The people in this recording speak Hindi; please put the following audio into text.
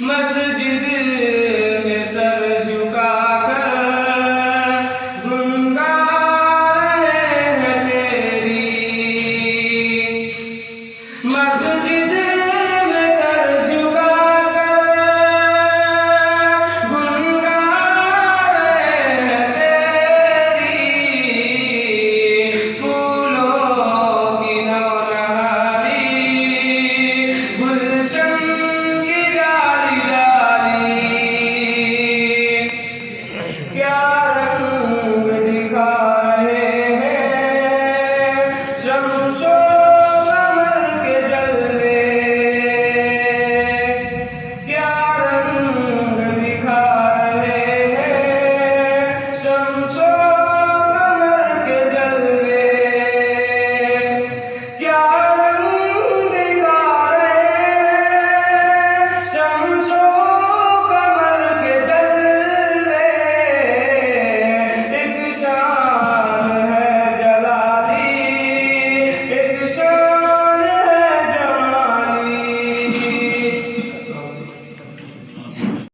मस्जिद में सर झुकाकर गुनगा रहे हैं तेरी। मस्जिद में सर झुकाकर गुनगा रहे हैं तेरी। फूलों की नौनहारी गुलशन की डाली डाली क्या रंग दिखा रहे हैं शमशो